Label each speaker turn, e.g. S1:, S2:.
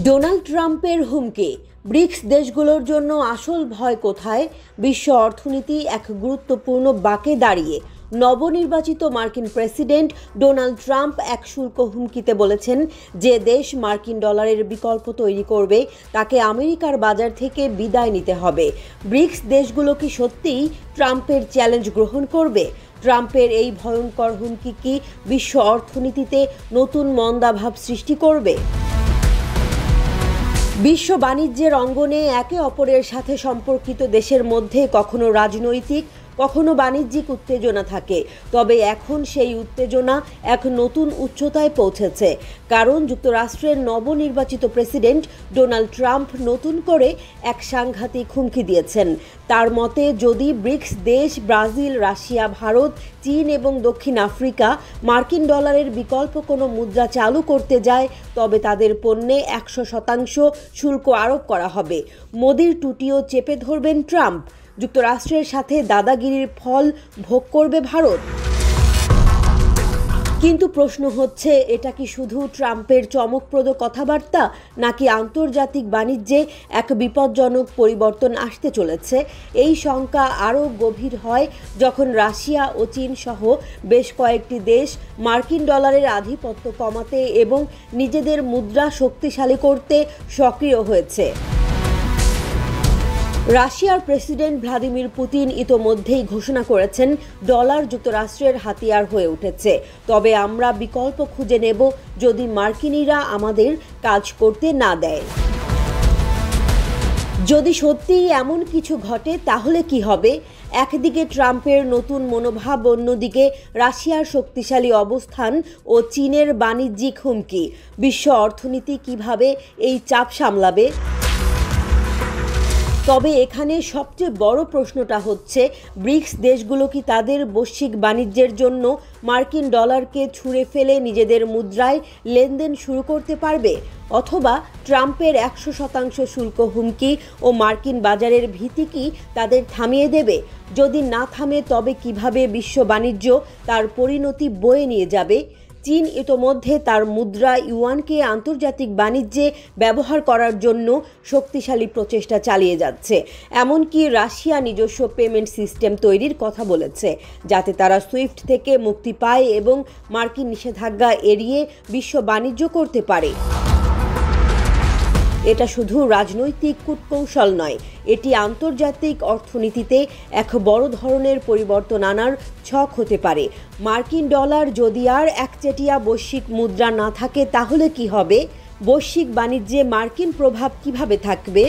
S1: Donald ট্রাম্পের হুমকি, bricks দেশগুলোর জন্য আসল ভয় কোথায়? বিশ্ব অর্থনীতি এক গুরুত্বপূর্ণ বাঁকে দাঁড়িয়ে নবনির্বাচিত মার্কিন প্রেসিডেন্ট ডোনাল্ড ট্রাম্প এক শুল্ক হুমকিতে বলেছেন, যে দেশ মার্কিন ডলারের বিকল্প তৈরি করবে তাকে আমেরিকার বাজার থেকে বিদায় নিতে হবে। ব্রিক্স দেশগুলো কি সত্যিই ট্রাম্পের চ্যালেঞ্জ গ্রহণ করবে? ট্রাম্পের এই ভয়ঙ্কর হুমকি কি বিশ্ব অর্থনীতিতে নতুন মন্দাভাব সৃষ্টি করবে? বিশ্ব বাণিজ্যের অঙ্গনে একে অপরের সাথে সম্পর্কিত দেশের মধ্যে কখনো রাজনৈতিক, কখনো বাণিজ্যিক উত্তেজনা থাকে। তবে এখন সেই উত্তেজনা এক নতুন উচ্চতায় পৌঁছেছে, কারণ যুক্তরাষ্ট্রের নবনির্বাচিত প্রেসিডেন্ট ডোনাল্ড ট্রাম্প নতুন করে এক সাংঘাতিক হুমকি দিয়েছেন। তার মতে, যদি ব্রিক্স দেশ ব্রাজিল, রাশিয়া, ভারত, চীন এবং দক্ষিণ আফ্রিকা মার্কিন ডলারের বিকল্প কোনো মুদ্রা চালু করতে যায়, তবে তাদের পণ্যে 100% শুল্ক আরোপ করা হবে। মোদির টুটিও চেপে ধরবেন ট্রাম্প। যুক্তরাষ্ট্রের সাথে দাদাগিরির ফল ভোগ করবে ভারত। কিন্তু প্রশ্ন হচ্ছে, এটা কি শুধু ট্রাম্পের চমকপ্রদ কথাবার্তা, নাকি আন্তর্জাতিক বাণিজ্যে এক বিপজ্জনক পরিবর্তন আসতে চলেছে? এই শঙ্কা আরও গভীর হয় যখন রাশিয়া ও চীন সহ বেশ কয়েকটি দেশ মার্কিন ডলারের আধিপত্য কমাতে এবং নিজেদের মুদ্রা শক্তিশালী করতে সক্রিয় হয়েছে। রাশিয়ার প্রেসিডেন্ট ভ্লাদিমির পুতিন ইতোমধ্যেই ঘোষণা করেছেন, ডলার যুক্তরাষ্ট্রের হাতিয়ার হয়ে উঠেছে। তবে আমরা বিকল্প খুঁজে নেব যদি মার্কিনিরা আমাদের কাজ করতে না দেয়। যদি সত্যিই এমন কিছু ঘটে তাহলে কি হবে? একদিকে ট্রাম্পের নতুন মনোভাব, অন্যদিকে রাশিয়ার শক্তিশালী অবস্থান ও চীনের বাণিজ্যিক হুমকি। বিশ্ব অর্থনীতি কিভাবে এই চাপ সামলাবে? তবে এখানে সবচেয়ে বড় প্রশ্নটা হচ্ছে, ব্রিক্স দেশগুলো কি তাদের বৈশ্বিক বাণিজ্যের জন্য মার্কিন ডলারকে ছুঁড়ে ফেলে নিজেদের মুদ্রায় লেনদেন শুরু করতে পারবে? অথবা ট্রাম্পের 100% শুল্ক হুমকি ও মার্কিন বাজারের ভীতি কি তাদের থামিয়ে দেবে? যদি না থামে, তবে কিভাবে বিশ্ব বাণিজ্য তার পরিণতি বয়ে নিয়ে যাবে? চীন ইতোমধ্যে তার মুদ্রা ইউয়ানকে আন্তর্জাতিক বাণিজ্যে ব্যবহার করার জন্য শক্তিশালী প্রচেষ্টা চালিয়ে যাচ্ছে। এমনকি রাশিয়া নিজস্ব পেমেন্ট সিস্টেম তৈরির কথা বলেছে, যাতে তারা সুইফট থেকে মুক্তি পায় এবং মার্কিন নিষেধাজ্ঞা এড়িয়ে বিশ্ব বাণিজ্য করতে পারে। এটা শুধু রাজনৈতিক কূটকৌশল নয়, এটি আন্তর্জাতিক অর্থনীতিতে এক বড় ধরনের পরিবর্তন আনার ছক হতে পারে। মার্কিন ডলার যদি আর একচেটিয়া বৈশ্বিক মুদ্রা না থাকে, তাহলে কি হবে? বৈশ্বিক বাণিজ্যে মার্কিন প্রভাব কিভাবে থাকবে?